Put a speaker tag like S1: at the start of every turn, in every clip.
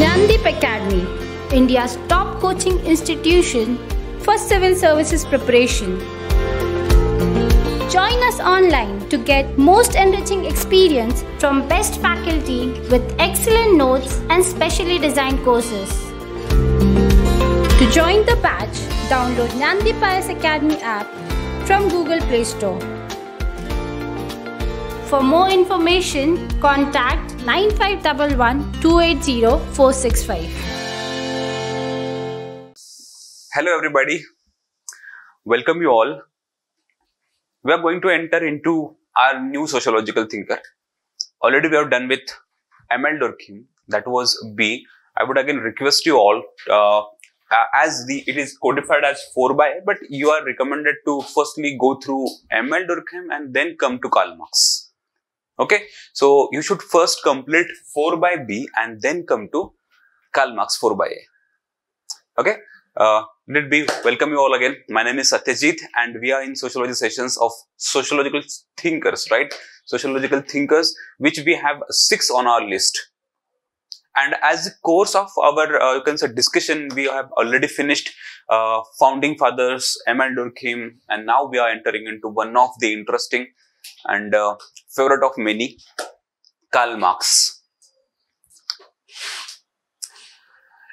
S1: Nandip Academy, India's top coaching institution for civil services preparation. Join us online to get most enriching experience from best faculty with excellent notes and specially designed courses. To join the batch, download Nandip Academy app from Google Play Store. For more information, contact 9511 280 465.
S2: Hello everybody, welcome you all. We are going to enter into our new sociological thinker. Already we have done with ML Durkheim, that was B. I would again request you all, as it is codified as 4 by A, but you are recommended to firstly go through ML Durkheim and then come to Karl Marx. Okay, so you should first complete 4 by B and then come to Karl Marx 4 by A. Okay, let me welcome you all again. My name is H.SATYAJEET and we are in sociology sessions of sociological thinkers, right? Sociological thinkers, which we have 6 on our list. And as the course of our you can say discussion, we have already finished founding fathers, ML Durkheim, and now we are entering into one of the interesting and favorite of many, Karl Marx.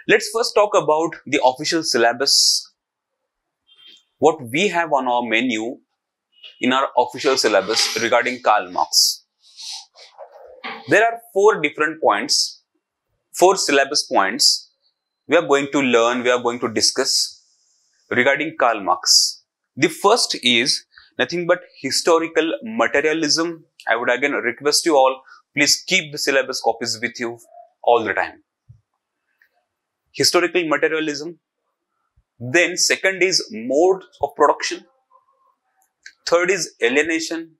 S2: Let's first talk about the official syllabus, what we have on our menu in our official syllabus regarding Karl Marx. There are 4 different points, 4 syllabus points we are going to learn, we are going to discuss regarding Karl Marx. The first is nothing but historical materialism. I would again request you all, please keep the syllabus copies with you all the time. Historical materialism. Then second is mode of production. Third is alienation.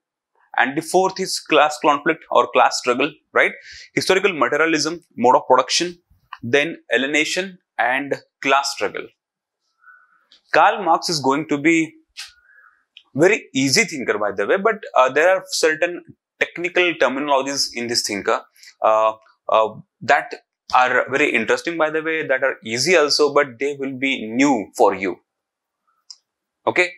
S2: And the fourth is class conflict or class struggle, right? Historical materialism, mode of production, then alienation and class struggle. Karl Marx is going to be very easy thinker, by the way, but there are certain technical terminologies in this thinker that are very interesting, by the way, that are easy also, but they will be new for you. Okay,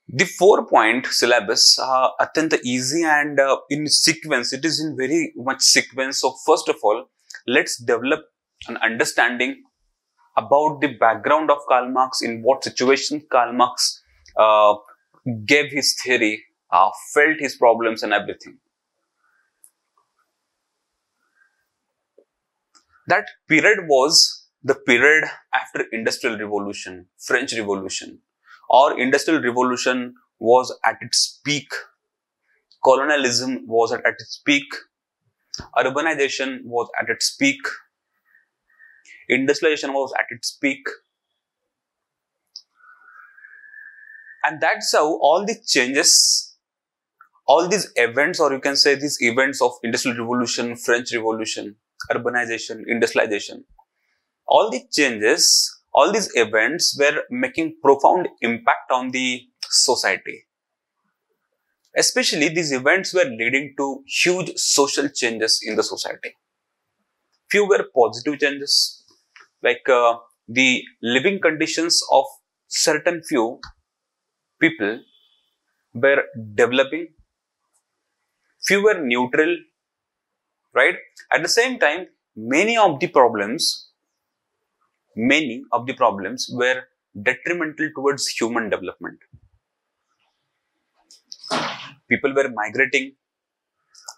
S2: the 4-point syllabus are atyanta easy and in sequence. It is in very much sequence. So first of all, let's develop an understanding about the background of Karl Marx, in what situation Karl Marx gave his theory, felt his problems and everything. That period was the period after Industrial Revolution, French Revolution. Or Industrial Revolution was at its peak. Colonialism was at its peak. Urbanization was at its peak. Industrialization was at its peak. And that's how all the changes, all these events, or you can say these events of Industrial Revolution, French Revolution, urbanization, industrialization, all the changes, all these events were making profound impact on the society. Especially these events were leading to huge social changes in the society. Few were positive changes, like the living conditions of certain few people were developing. Few were neutral, right? At the same time, many of the problems were detrimental towards human development. People were migrating.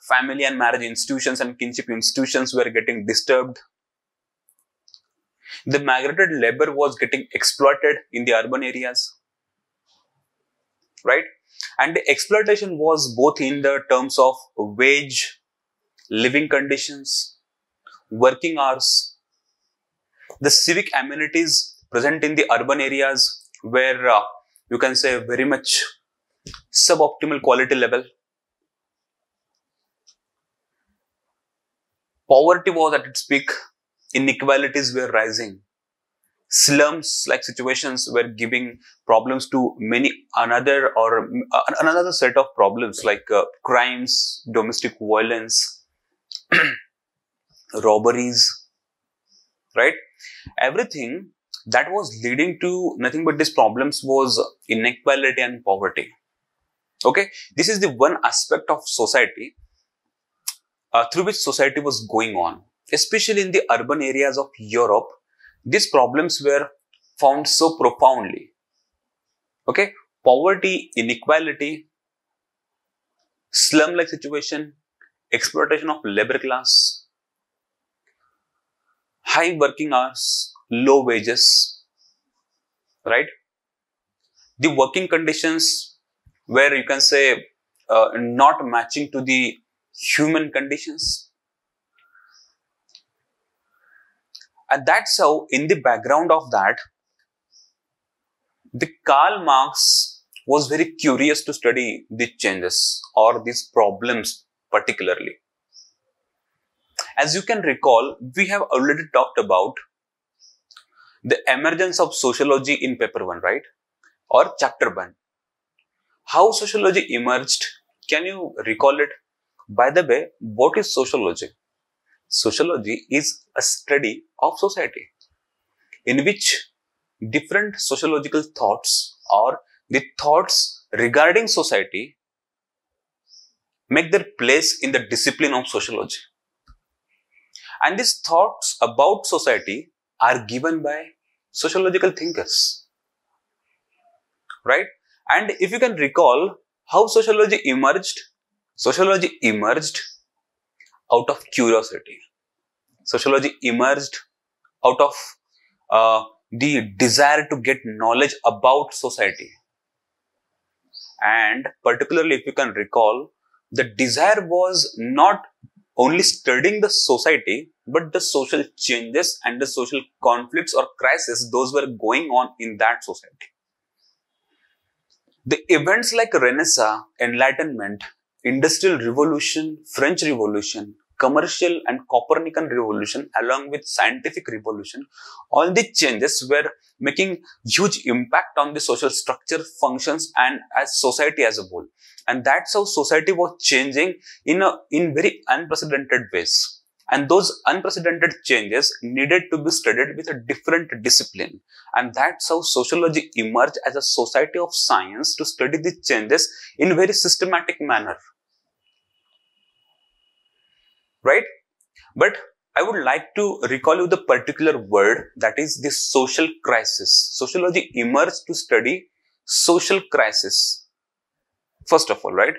S2: Family and marriage institutions and kinship institutions were getting disturbed. The migrated labor was getting exploited in the urban areas. Right? And the exploitation was both in the terms of wage, living conditions, working hours. The civic amenities present in the urban areas were, you can say, very much suboptimal quality level. Poverty was at its peak. Inequalities were rising. Slums-like situations were giving problems to many another set of problems like crimes, domestic violence, robberies, right? Everything that was leading to nothing but these problems was inequality and poverty. Okay, this is the one aspect of society through which society was going on, especially in the urban areas of Europe. These problems were found so profoundly. Okay, poverty, inequality, slum-like situation, exploitation of labor class, high working hours, low wages, right? The working conditions where you can say not matching to the human conditions. And that's how, in the background of that, the Karl Marx was very curious to study these changes or these problems particularly. As you can recall, we have already talked about the emergence of sociology in paper 1, right? Or chapter 1. How sociology emerged, can you recall it? By the way, what is sociology? Sociology is a study of society in which different sociological thoughts or the thoughts regarding society make their place in the discipline of sociology. And these thoughts about society are given by sociological thinkers, right? And if you can recall how sociology emerged out of curiosity. Sociology emerged out of the desire to get knowledge about society. And particularly, if you can recall, the desire was not only studying the society, but the social changes and the social conflicts or crises, those were going on in that society. The events like Renaissance, Enlightenment, Industrial Revolution, French Revolution, Commercial and Copernican Revolution, along with Scientific Revolution, all the changes were making huge impact on the social structure, functions, and as society as a whole. And that's how society was changing in very unprecedented ways. And those unprecedented changes needed to be studied with a different discipline. And that's how sociology emerged as a society of science to study the changes in a very systematic manner. Right? But I would like to recall you the particular word, that is the social crisis. Sociology emerged to study social crisis. First of all, right?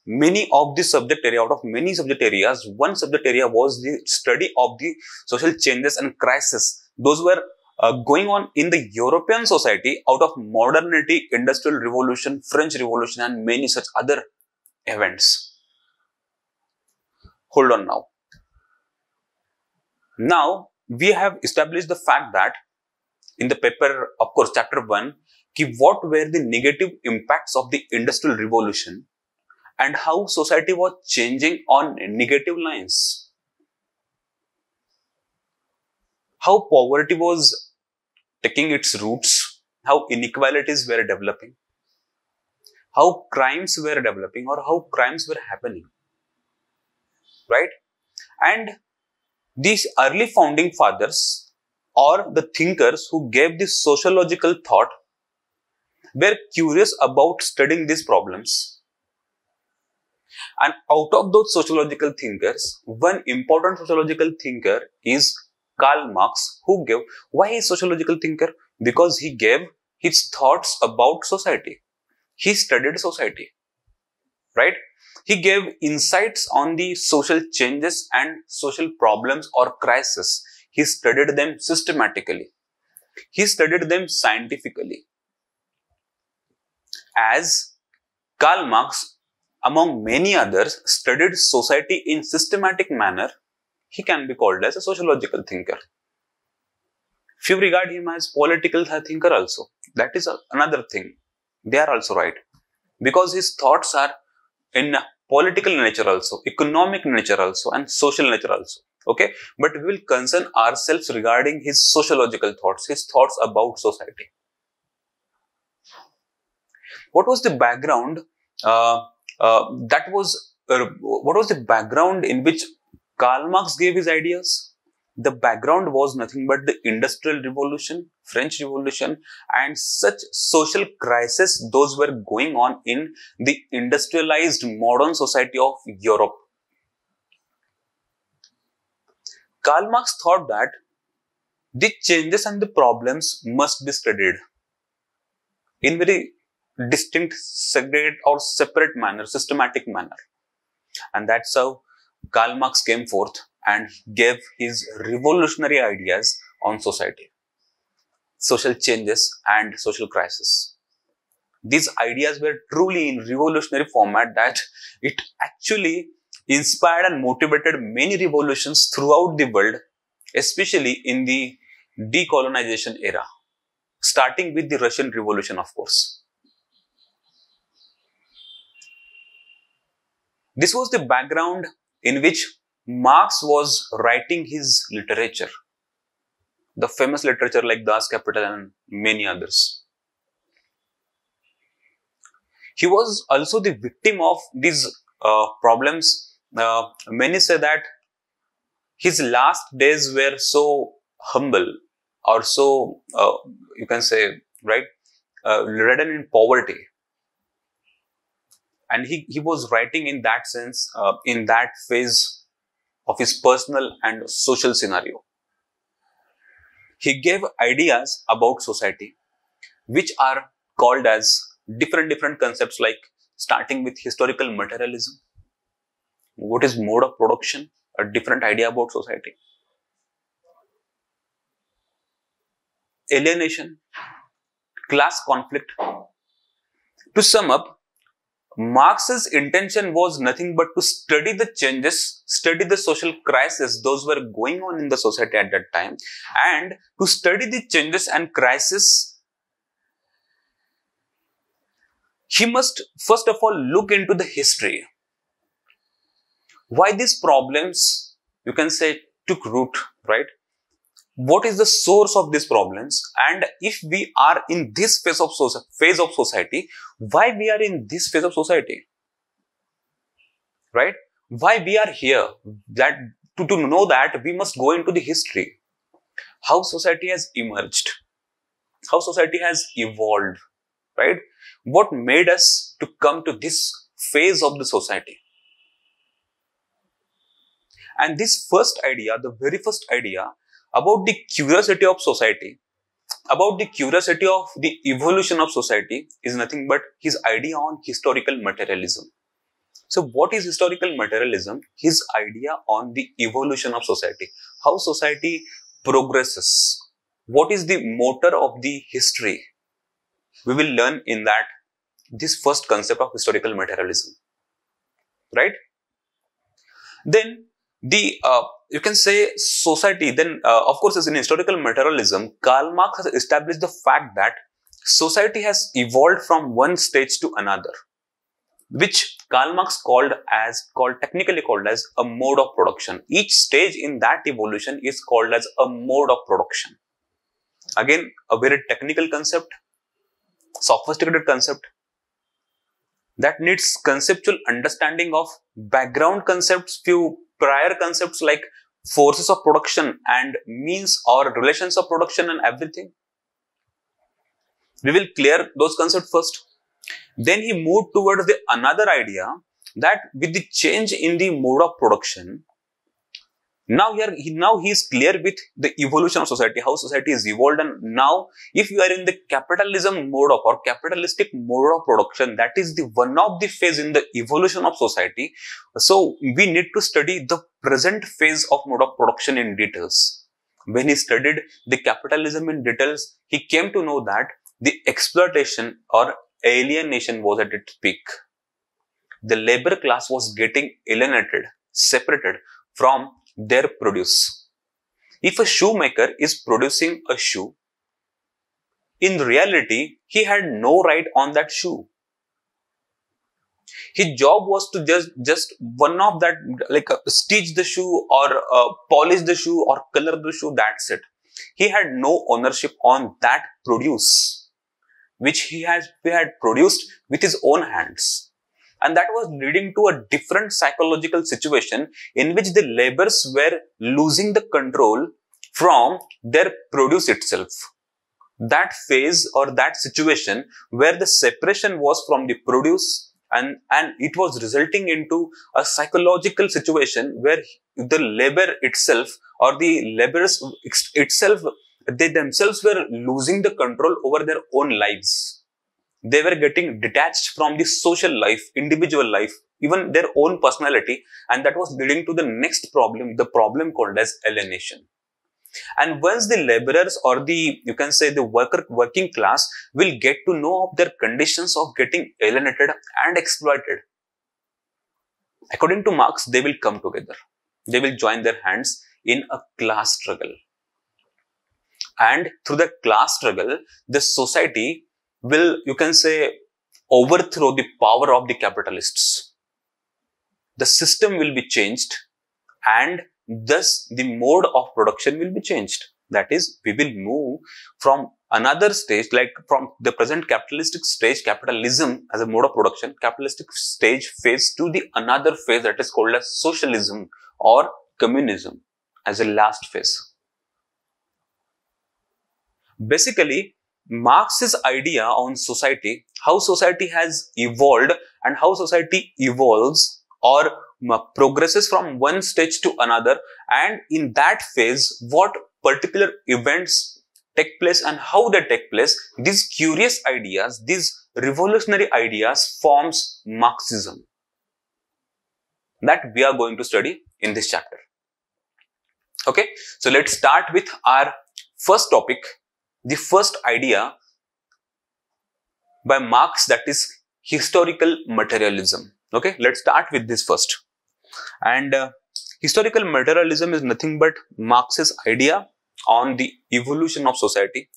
S2: Many of the subject area, out of many subject areas, one subject area was the study of the social changes and crisis. Those were going on in the European society out of modernity, Industrial Revolution, French Revolution, and many such other events. Hold on now. Now, we have established the fact that in the paper, of course, chapter 1, what were the negative impacts of the Industrial Revolution and how society was changing on negative lines. How poverty was taking its roots, how inequalities were developing, how crimes were developing or how crimes were happening, right? And these early founding fathers or the thinkers who gave this sociological thought were curious about studying these problems. And out of those sociological thinkers, one important sociological thinker is Karl Marx, who gave, why is sociological thinker? Because he gave his thoughts about society. He studied society, right? He gave insights on the social changes and social problems or crises. He studied them systematically. He studied them scientifically. As Karl Marx, among many others, studied society in systematic manner, he can be called as a sociological thinker. Few regard him as political thinker also. That is another thing. They are also right. Because his thoughts are in political nature also, economic nature also, and social nature also. Okay, but we will concern ourselves regarding his sociological thoughts, his thoughts about society. What was the background? What was the background in which Karl Marx gave his ideas? the background was nothing but the Industrial Revolution, French Revolution, and such social crises those were going on in the industrialized modern society of Europe. Karl Marx thought that the changes and the problems must be studied in very distinct, segregated or separate manner, systematic manner. And that's how Karl Marx came forth and gave his revolutionary ideas on society, social changes and social crisis. These ideas were truly in revolutionary format that it actually inspired and motivated many revolutions throughout the world, especially in the decolonization era, starting with the Russian Revolution, of course. This was the background in which Marx was writing his literature, the famous literature like Das Kapital and many others. He was also the victim of these problems. Many say that his last days were so humble, or so, you can say, right, ridden in poverty. And he was writing in that sense, in that phase of his personal and social scenario. He gave ideas about society, which are called as different concepts, like starting with historical materialism. What is mode of production? A different idea about society. Alienation, class conflict. To sum up, Marx's intention was nothing but to study the changes, study the social crises those were going on in the society at that time, and to study the changes and crises, he must first of all look into the history. Why these problems, you can say, took root, right? What is the source of these problems? And if we are in this phase of society, why we are in this phase of society? Right? Why we are here? That to know that, we must go into the history. How society has emerged. How society has evolved. Right? What made us to come to this phase of the society? And this first idea, the very first idea, about the curiosity of society, about the curiosity of the evolution of society, is nothing but his idea on historical materialism. So what is historical materialism? His idea on the evolution of society, how society progresses, what is the motor of the history. We will learn in that, this first concept of historical materialism, right? Then the you can say society, then of course, as in historical materialism, Karl Marx has established the fact that society has evolved from one stage to another, which Karl Marx technically called as a mode of production. Each stage in that evolution is called as a mode of production. Again, a very technical concept, sophisticated concept that needs conceptual understanding of background concepts, few prior concepts like forces of production and means or relations of production and everything. We will clear those concepts first. Then he moved towards the another idea that with the change in the mode of production, now he is clear with the evolution of society, how society is evolved, and now if you are in the capitalism mode of or capitalistic mode of production, that is the one of the phase in the evolution of society. So we need to study the present phase of mode of production in details. When he studied the capitalism in details, he came to know that the exploitation or alienation was at its peak. The labor class was getting alienated, separated from their produce. If a shoemaker is producing a shoe, in reality, he had no right on that shoe. His job was to just one of that, like stitch the shoe or polish the shoe or color the shoe, that's it. He had no ownership on that produce, which he had produced with his own hands. and that was leading to a different psychological situation in which the laborers were losing the control from their produce itself. That phase or that situation where the separation was from the produce and it was resulting into a psychological situation where the labor itself or the laborers itself, they themselves were losing the control over their own lives. They were getting detached from the social life, individual life, even their own personality, and that was leading to the next problem, the problem called as alienation. And once the laborers or the, you can say the working class will get to know of their conditions of getting alienated and exploited, according to Marx, they will come together. They will join their hands in a class struggle. And through the class struggle, the society will, you can say, overthrow the power of the capitalists. The system will be changed, and thus the mode of production will be changed. That is, we will move from another stage, like from the present capitalistic stage, capitalism as a mode of production, capitalistic stage phase, to the another phase that is called as socialism or communism as a last phase. Basically, Marx's idea on society, how society has evolved and how society evolves or progresses from one stage to another, and in that phase, what particular events take place and how they take place, these curious ideas, these revolutionary ideas forms Marxism. That we are going to study in this chapter. Okay, so let's start with our first topic, the first idea by Marx, that is historical materialism. Okay, let's start with this first. And historical materialism is nothing but Marx's idea on the evolution of society.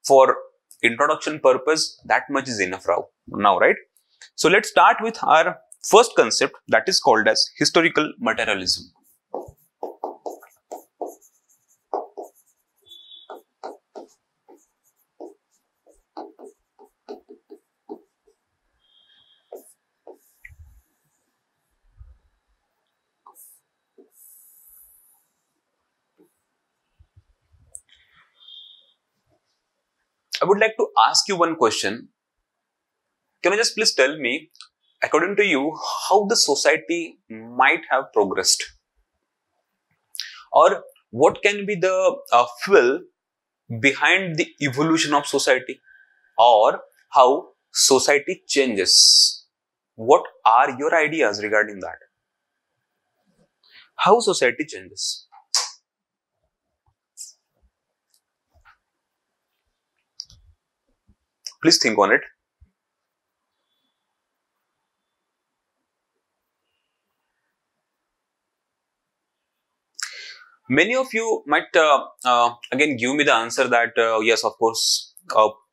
S2: For introduction purpose, that much is enough now, right? So let's start with our first concept, that is called as historical materialism. I would like to ask you one question. Can you just please tell me, according to you, how the society might have progressed? Or what can be the fuel behind the evolution of society? Or how society changes? What are your ideas regarding that? How society changes? Please think on it. Many of you might again give me the answer that yes, of course,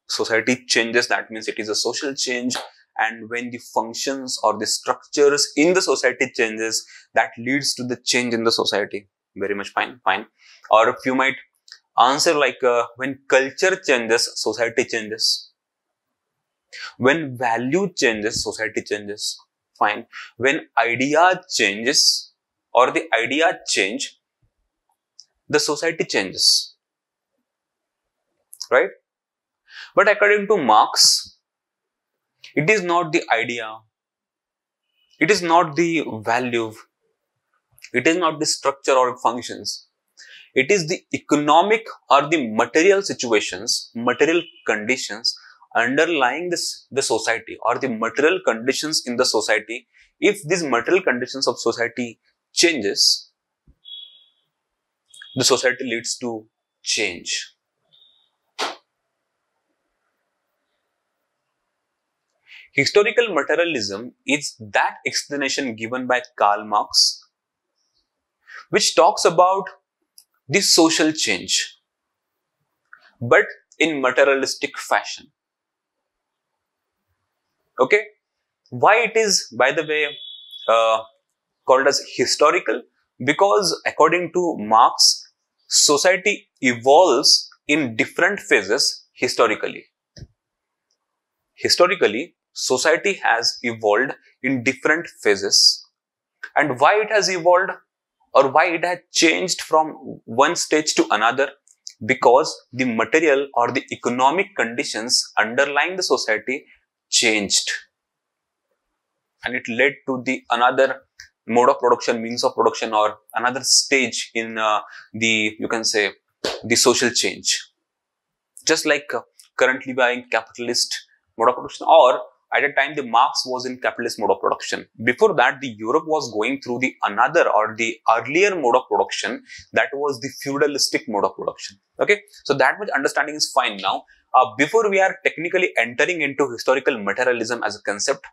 S2: society changes. That means it is a social change, and when the functions or the structures in the society changes, that leads to the change in the society. Very much fine. Or if you might answer like when culture changes, society changes. When value changes, society changes. Fine. When idea changes or the idea change, the society changes. Right? But according to Marx, it is not the idea, it is not the value, it is not the structure or functions. It is the economic or the material situations, material conditions underlying the society or the material conditions in the society. If these material conditions of society changes, the society leads to change. Historical materialism is that explanation given by Karl Marx, which talks about the social change, but in materialistic fashion. Okay, why it is, by the way, called as historical? Because according to Marx, society evolves in different phases historically. Historically, society has evolved in different phases, and why it has evolved or why it has changed from one stage to another, because the material or the economic conditions underlying the society changed, and it led to the another mode of production, means of production, or another stage in you can say the social change. Just like currently we are in capitalist mode of production, or at a time the Marx was in capitalist mode of production. Before that, the Europe was going through the another or the earlier mode of production, that was the feudalistic mode of production. Okay, so that much understanding is fine now. Before we are technically entering into historical materialism as a concept,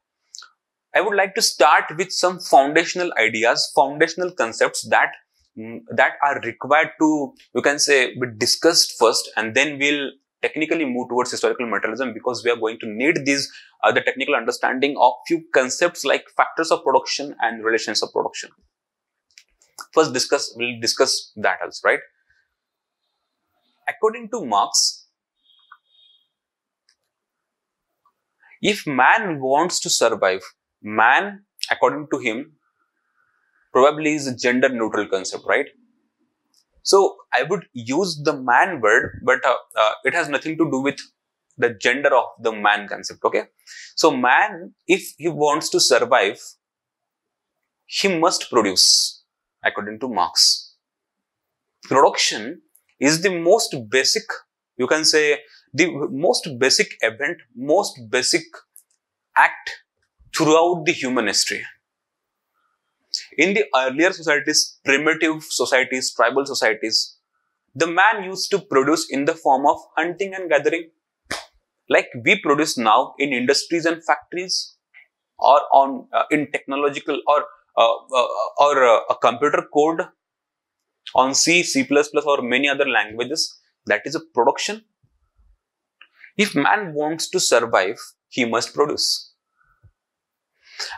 S2: I would like to start with some foundational ideas, foundational concepts that are required to, you can say, be discussed first, and then we'll technically move towards historical materialism, because we are going to need these the technical understanding of few concepts like factors of production and relations of production. First, we'll discuss that also, right? According to Marx, if man wants to survive, man, according to him, probably is a gender neutral concept, right? So I would use the man word, but it has nothing to do with the gender of the man concept, okay? So man, if he wants to survive, he must produce, according to Marx. Production is the most basic, you can say, the most basic event, most basic act throughout the human history. In the earlier societies, primitive societies, tribal societies, the man used to produce in the form of hunting and gathering, like we produce now in industries and factories, or on in technological or a computer code on C, C++, or many other languages. That is a production. If man wants to survive, he must produce.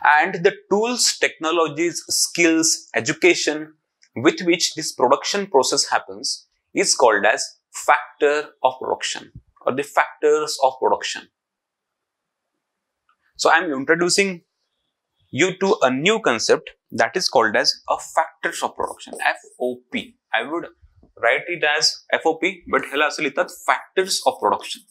S2: And the tools, technologies, skills, education with which this production process happens is called as factor of production, or the factors of production. So I am introducing you to a new concept that is called as a factors of production, FOP. I would write it as FOP, but hela asli tat factors of production.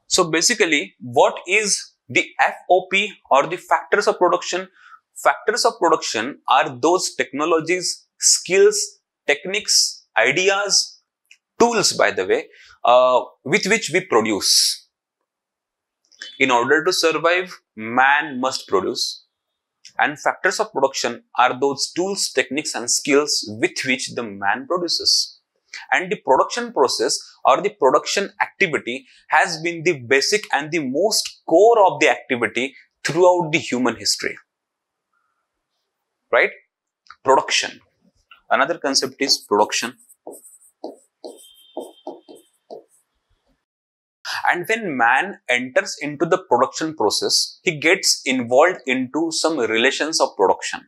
S2: So basically, what is the FOP or the factors of production? Factors of production are those technologies, skills, techniques, ideas, tools, by the way, with which we produce. In order to survive, man must produce. And factors of production are those tools, techniques, and skills with which the man produces. And the production process or the production activity has been the basic and the most core of the activity throughout the human history. Right? Production. Another concept is production. And when man enters into the production process, he gets involved into some relations of production.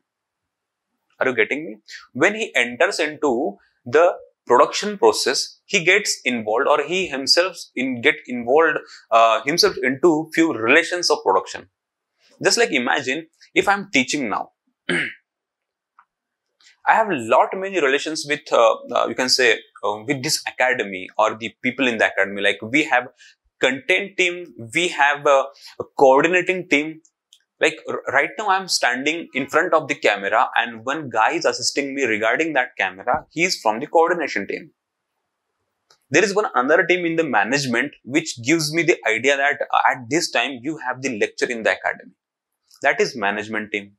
S2: Are you getting me? When he enters into the production process, he gets involved, or he himself get involved himself into few relations of production. Just like imagine if I'm teaching now. I have many relations with, you can say, with this academy or the people in the academy. Like we have content team, we have a coordinating team. Like right now I'm standing in front of the camera and one guy is assisting me regarding that camera. He is from the coordination team. There is another team in the management which gives me the idea that at this time you have the lecture in the academy. That is management team.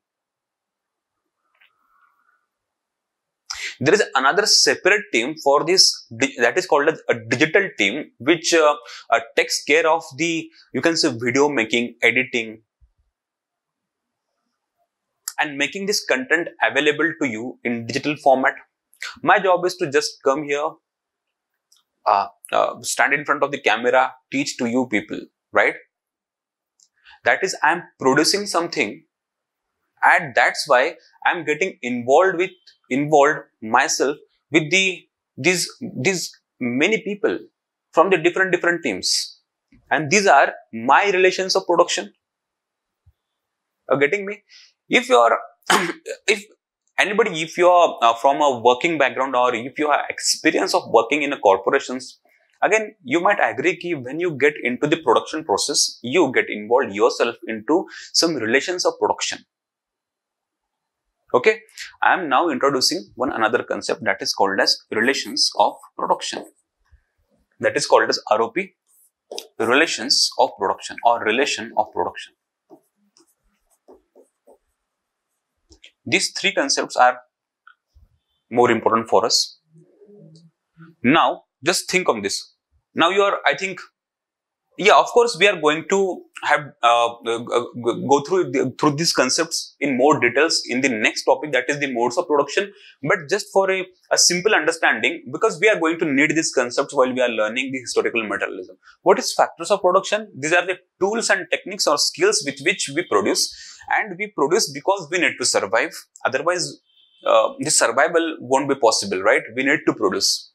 S2: There is another separate team for this, that is called as a digital team, which takes care of the, you can say, video making, editing, and making this content available to you in digital format. My job is to just come here, stand in front of the camera, teach to you people, right? That is, I am producing something, and that's why I am getting involved myself with these many people from the different teams, and these are my relations of production. Are getting me? If you are if you are from a working background, or if you have experience of working in a corporations, again you might agree that when you get into the production process, you get involved yourself into some relations of production. Okay, I am now introducing another concept that is called as relations of production. That is called as ROP, relations of production or relation of production. These three concepts are more important for us. Now, just think of this. Now you are, I think, yeah, of course, we are going to have go through these concepts in more details in the next topic, that is the modes of production. But just for a simple understanding, because we are going to need these concepts while we are learning the historical materialism. What is factors of production? These are the tools and techniques or skills with which we produce, and we produce because we need to survive. Otherwise, the survival won't be possible, right? We need to produce.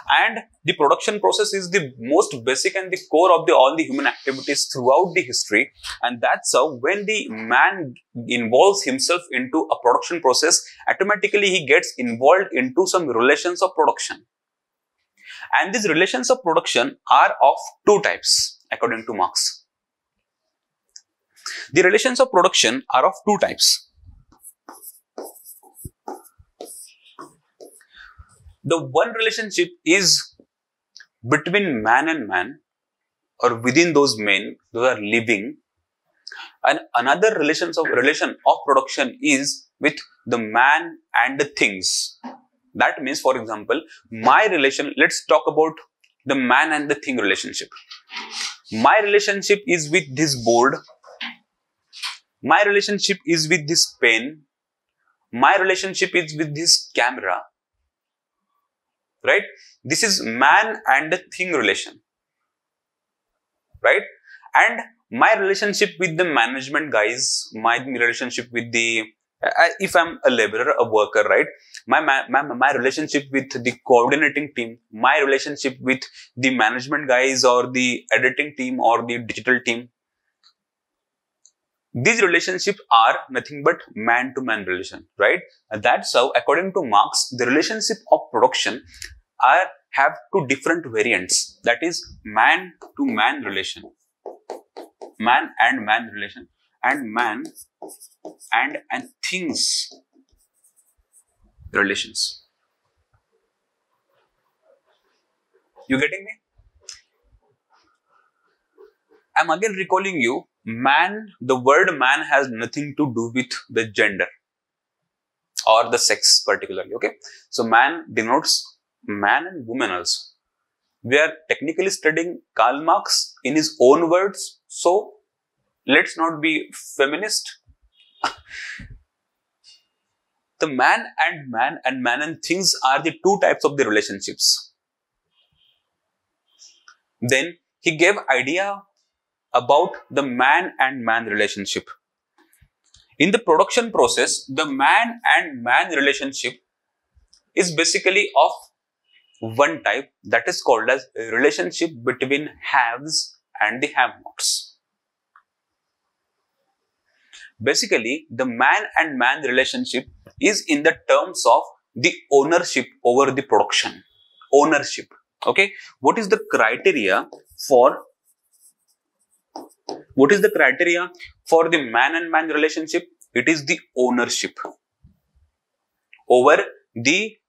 S2: And the production process is the most basic and the core of all the human activities throughout the history. And that's how when the man involves himself into a production process, automatically he gets involved into some relations of production. And these relations of production are of two types, according to Marx. The relations of production are of two types. The one relationship is between man and man, or within those men, those are living, and another relation of production is with the man and the things. That means, for example, my relation, let's talk about the man and the thing relationship. My relationship is with this board. My relationship is with this pen. My relationship is with this camera. Right? This is man and thing relation. Right? And my relationship with the management guys, my relationship with the, if I'm a laborer, a worker, right? My relationship with the coordinating team, my relationship with the management guys or the editing team or the digital team. These relationships are nothing but man-to-man relation, right? And that's how, according to Marx, the relationship of production have two different variants. That is man-to-man relation, man and man relation, and man and things relations. You getting me? I'm again recalling you. Man, the word man has nothing to do with the gender or the sex particularly, okay? So man denotes man and woman also. We are technically studying Karl Marx in his own words, so let's not be feminist. The man and things are the two types of the relationships. Then he gave idea about the man and man relationship. In the production process, the man and man relationship is basically of one type, that is called as a relationship between haves and the have-nots. Basically, the man and man relationship is in the terms of the ownership over the production. Ownership. Okay. What is the criteria for the man and man relationship? It is the ownership over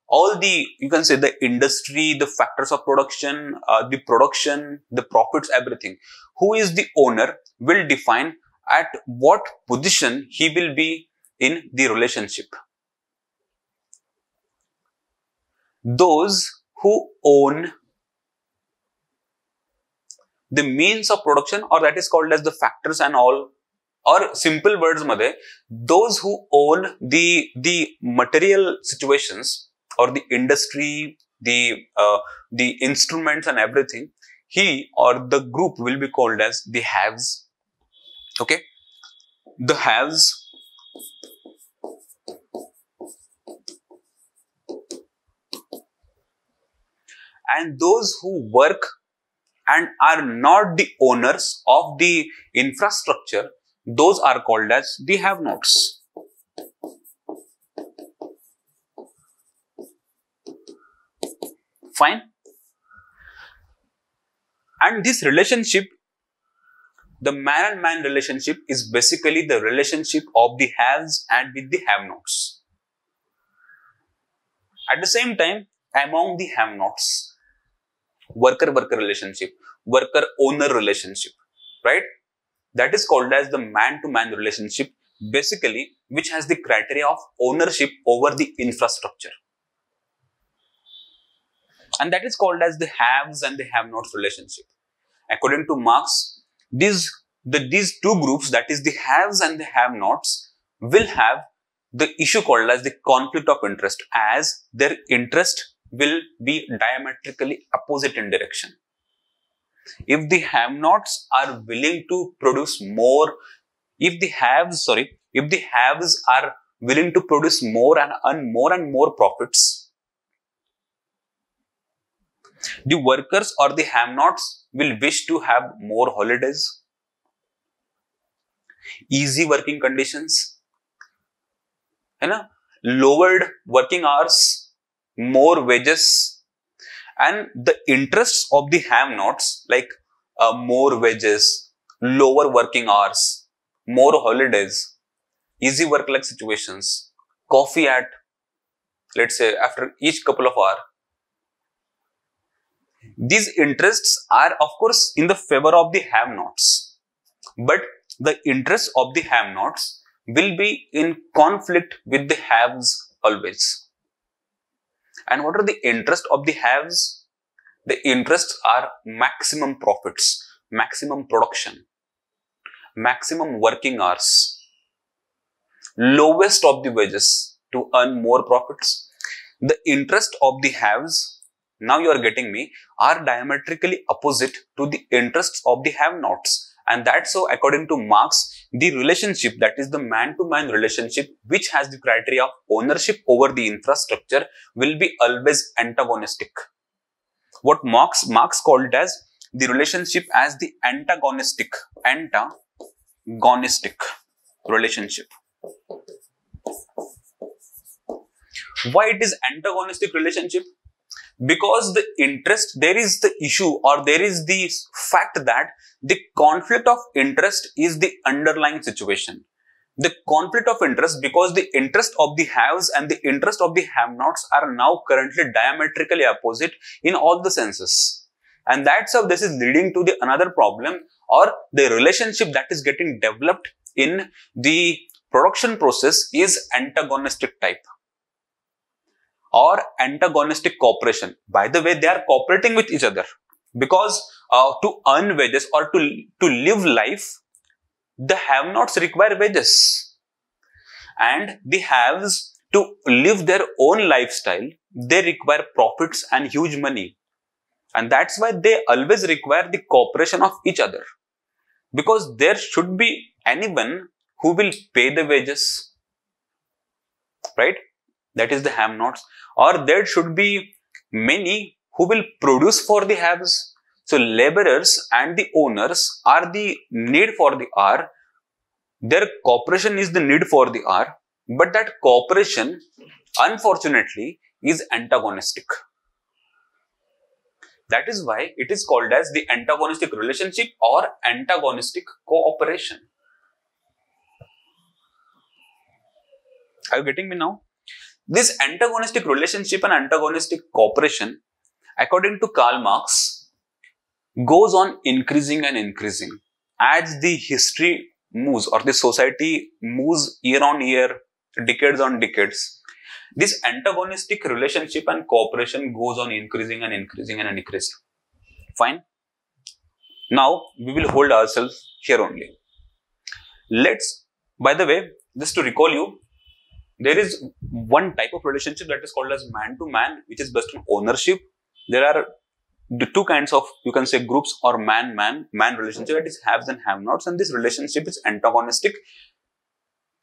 S2: all the, you can say, the industry, the factors of production, the production, the profits, everything. Who is the owner will define at what position he will be in the relationship. Those who own the means of production, or that is called as the factors and all, or simple words madhe, those who own the material situations or the industry, the instruments and everything, he or the group will be called as the haves. Okay, the haves. and those who work and are not the owners of the infrastructure, those are called as the have-nots. Fine. And this relationship, the man and man relationship, is basically the relationship of the haves and with the have-nots. At the same time, among the have-nots, worker-worker relationship, worker-owner relationship, right? That is called as the man-to-man relationship, basically, which has the criteria of ownership over the infrastructure. And that is called as the haves and the have-nots relationship. According to Marx, these two groups, that is the haves and the have-nots, will have the issue called as the conflict of interest, as their interest will be diametrically opposite in direction. If the have-nots are willing to produce more, if the haves are willing to produce more and earn more and more profits, the workers or the have-nots will wish to have more holidays, easy working conditions, lowered working hours, more wages, and the interests of the have-nots like more wages, lower working hours, more holidays, easy work-life situations, coffee at, let's say, after each couple of hours. These interests are, of course, in the favor of the have-nots, but the interests of the have-nots will be in conflict with the haves always. And what are the interests of the haves? The interests are maximum profits, maximum production, maximum working hours, lowest of the wages to earn more profits. The interest of the haves, now you are getting me, are diametrically opposite to the interests of the have-nots. And that's so, according to Marx, the relationship, that is the man-to-man relationship, which has the criteria of ownership over the infrastructure, will be always antagonistic. What Marx called as the relationship as the antagonistic relationship. Why it is antagonistic relationship? Because the interest, there is the issue or there is the fact that the conflict of interest is the underlying situation. The conflict of interest, because the interest of the haves and the interest of the have-nots are now currently diametrically opposite in all the senses. And that's how this is leading to the another problem, or the relationship that is getting developed in the production process is antagonistic type or antagonistic cooperation. By the way, they are cooperating with each other because to earn wages or to live life, the have-nots require wages, and the haves, to live their own lifestyle, they require profits and huge money. And that's why they always require the cooperation of each other, because there should be anyone who will pay the wages, right? That is the have-nots. Or there should be many who will produce for the haves. So laborers and the owners are the need for the hour. Their cooperation is the need for the hour. But that cooperation, unfortunately, is antagonistic. That is why it is called as the antagonistic relationship or antagonistic cooperation. Are you getting me now? This antagonistic relationship and antagonistic cooperation, according to Karl Marx, goes on increasing and increasing as the history moves or the society moves year on year, decades on decades. This antagonistic relationship and cooperation goes on increasing and increasing and increasing. Fine. Now we will hold ourselves here only. Let's, by the way, just to recall you, there is one type of relationship that is called as man-to-man, which is based on ownership. There are the two kinds of, you can say, groups or man relationship, that is haves and have-nots, and this relationship is antagonistic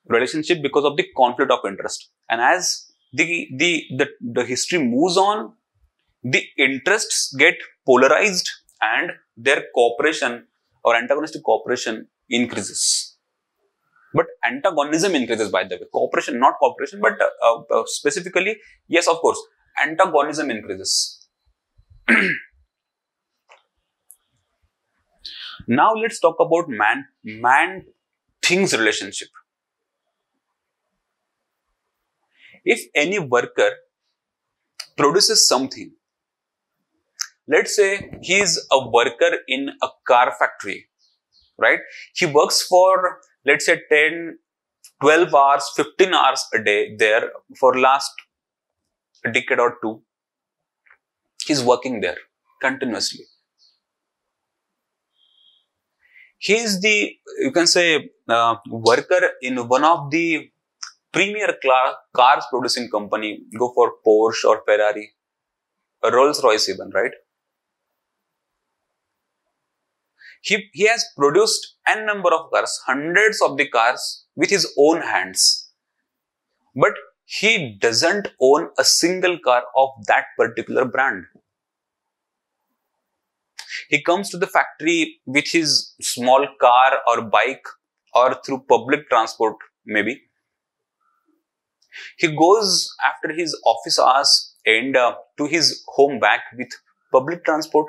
S2: relationship because of the conflict of interest. And as the history moves on, the interests get polarized and their cooperation or antagonistic cooperation increases. But antagonism increases, by the way. Cooperation, not cooperation, but specifically, yes, of course, antagonism increases. Now let's talk about man-things relationship. If any worker produces something, let's say he is a worker in a car factory, right? He works for, let's say, 10, 12 hours, 15 hours a day there for last a decade or two. He's working there continuously. He is the, you can say, worker in one of the premier cars producing company. Go for Porsche or Ferrari, a Rolls Royce even, right? He has produced n number of cars, hundreds of the cars with his own hands. But he doesn't own a single car of that particular brand. He comes to the factory with his small car or bike or through public transport maybe. He goes after his office hours and to his home back with public transport.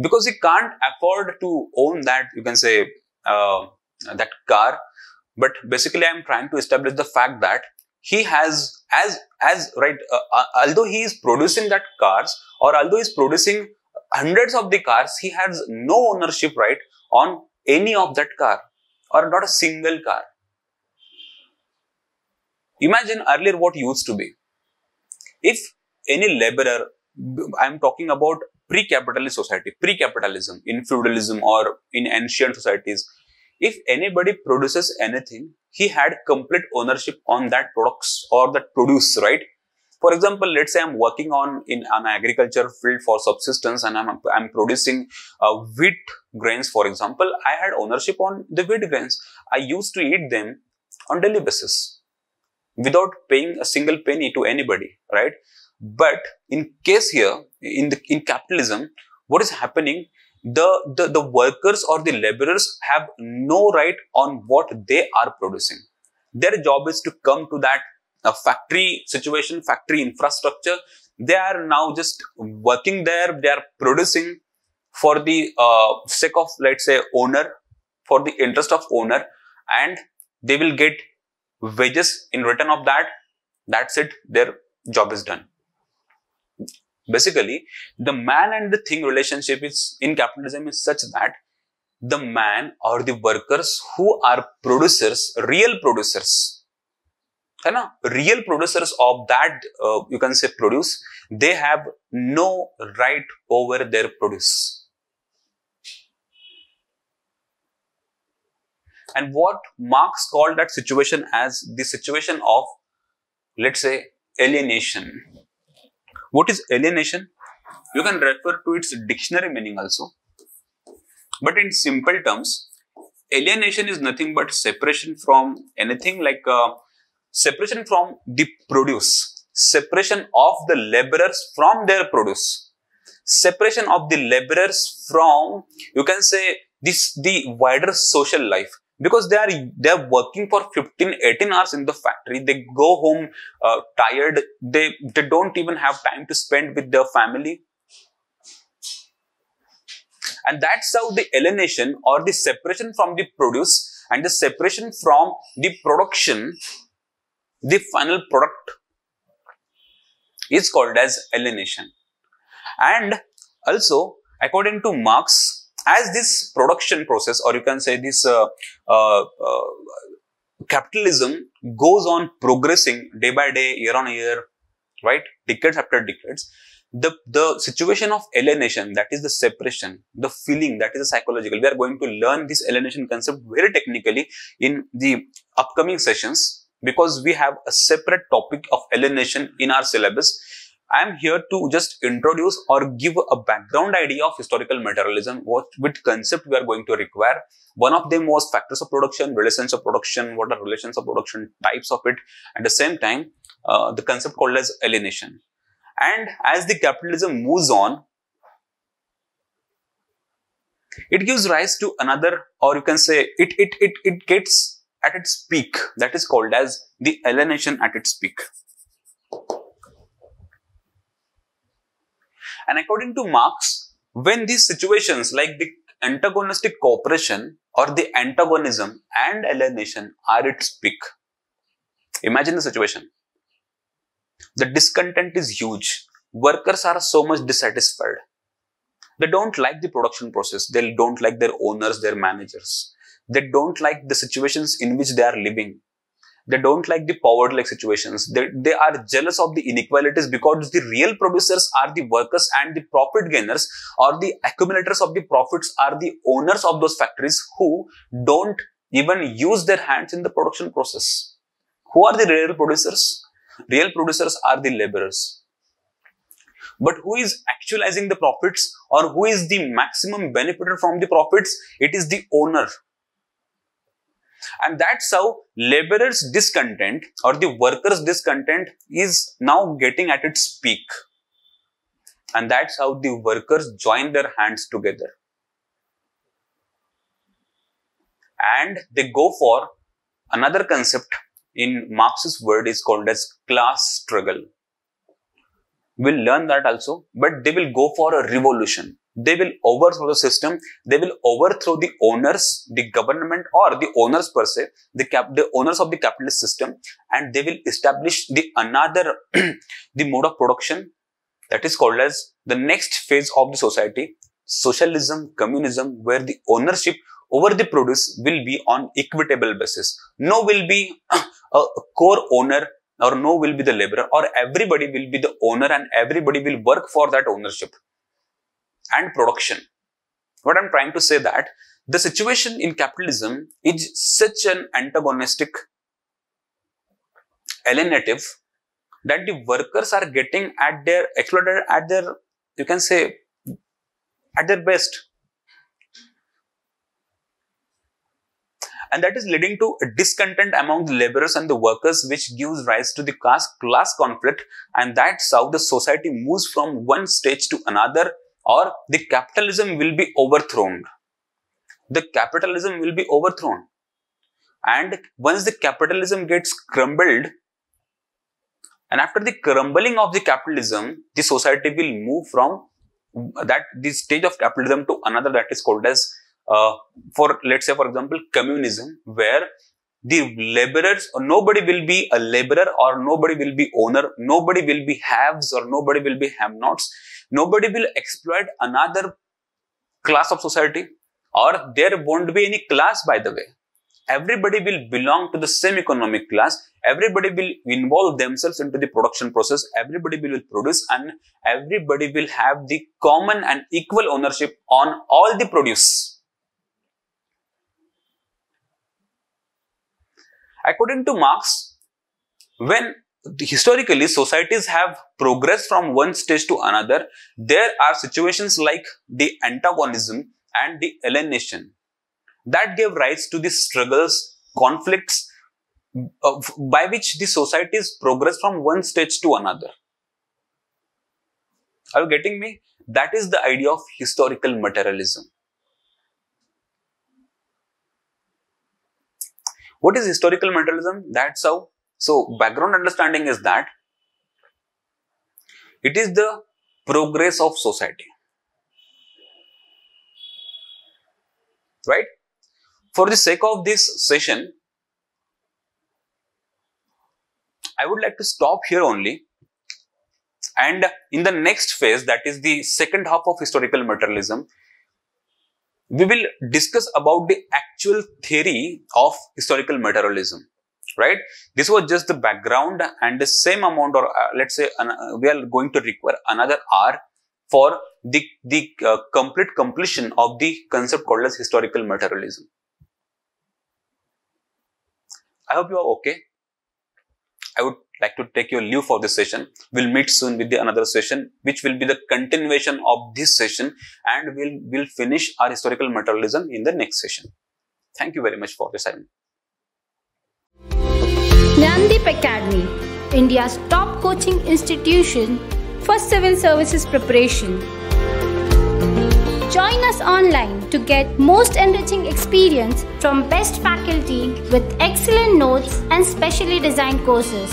S2: Because he can't afford to own that, you can say, that car. But basically, I'm trying to establish the fact that he has, although he is producing that cars, or although he is producing hundreds of the cars, he has no ownership right on any of that car, or not a single car. Imagine earlier what used to be. If any laborer, I'm talking about pre-capitalist society, pre-capitalism, in feudalism or in ancient societies, if anybody produces anything, he had complete ownership on that products or that produce, right? For example, let's say I'm working on in an agriculture field for subsistence and I'm producing wheat grains, for example. I had ownership on the wheat grains. I used to eat them on daily basis without paying a single penny to anybody, right? But in case here, in capitalism, what is happening? The workers or the laborers have no right on what they are producing. Their job is to come to that factory situation, factory infrastructure. They are now just working there. They are producing for the sake of, let's say, owner, for the interest of owner, and they will get wages in return of that. That's it. Their job is done. Basically, the man and the thing relationship is in capitalism is such that the man or the workers who are producers, real producers of that, you can say produce, they have no right over their produce. And what Marx called that situation as the situation of, let's say, alienation. What is alienation? You can refer to its dictionary meaning also. But in simple terms, alienation is nothing but separation from anything, like separation from the produce, separation of the laborers from their produce, separation of the laborers from, you can say, the wider social life. Because they are working for 15, 18 hours in the factory. They go home tired. They don't even have time to spend with their family. And that's how the alienation or the separation from the produce and the separation from the production, the final product, is called as alienation. And also, according to Marx, as this production process, or you can say this capitalism goes on progressing day by day, year on year, right, decades after decades, the situation of alienation, that is the separation, the feeling, that is the psychological. We are going to learn this alienation concept very technically in the upcoming sessions, because we have a separate topic of alienation in our syllabus. I am here to just introduce or give a background idea of historical materialism, which concept we are going to require. One of them was factors of production, relations of production, what are relations of production, types of it, at the same time, the concept called as alienation. And as the capitalism moves on, it gives rise to another, or you can say it gets at its peak, that is called as the alienation at its peak. And according to Marx, when these situations like the antagonistic cooperation or the antagonism and alienation are at its peak, imagine the situation. The discontent is huge. Workers are so much dissatisfied. They don't like the production process. They don't like their owners, their managers. They don't like the situations in which they are living. They don't like the poverty-like situations. They are jealous of the inequalities because the real producers are the workers and the profit gainers or the accumulators of the profits are the owners of those factories who don't even use their hands in the production process. Who are the real producers? Real producers are the laborers. But who is actualizing the profits or who is the maximum benefited from the profits? It is the owner. And that's how laborers' discontent or the workers' discontent is now getting at its peak. And that's how the workers join their hands together. And they go for another concept in Marx's word is called as class struggle. We'll learn that also, but they will go for a revolution. They will overthrow the system. They will overthrow the owners, the government or the owners per se, the owners of the capitalist system, and they will establish the another, the mode of production that is called as the next phase of the society, socialism, communism, where the ownership over the produce will be on equitable basis. No will be a core owner or no will be the laborer, or everybody will be the owner and everybody will work for that ownership and production. What I'm trying to say that the situation in capitalism is such an antagonistic, alienative that the workers are getting at their exploited at their, you can say, at their best. And that is leading to a discontent among the laborers and the workers, which gives rise to the class conflict. And that's how the society moves from one stage to another, or the capitalism will be overthrown. The capitalism will be overthrown. And once the capitalism gets crumbled, and after the crumbling of the capitalism, the society will move from the stage of capitalism to another that is called as let's say for example communism, where the laborers or nobody will be a laborer or nobody will be owner, nobody will be haves or nobody will be have-nots, nobody will exploit another class of society, or there won't be any class, by the way. Everybody will belong to the same economic class, everybody will involve themselves into the production process, everybody will produce and everybody will have the common and equal ownership on all the produce. According to Marx, when historically societies have progressed from one stage to another, there are situations like the antagonism and the alienation that gave rise to the struggles, conflicts by which the societies progress from one stage to another. Are you getting me? That is the idea of historical materialism. What is historical materialism? That's how. So, background understanding is that it is the progress of society. Right? For the sake of this session, I would like to stop here only. And in the next phase, that is the second half of historical materialism, we will discuss about the actual theory of historical materialism, right? This was just the background and the same amount, or let's say we are going to require another hour for the complete completion of the concept called as historical materialism. I hope you are okay. I would like to take your leave for this session. We'll meet soon with the another session, which will be the continuation of this session, and we'll finish our historical materialism in the next session. Thank you very much for your time.
S1: Gnandeep Academy, India's top coaching institution for civil services preparation. Join us online to get most enriching experience from best faculty with excellent notes and specially designed courses.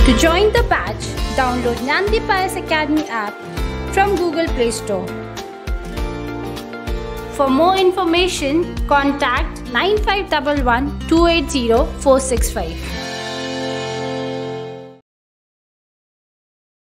S1: To join the batch, download Gnandeep Academy app from Google Play Store. For more information, contact 9511 280 465.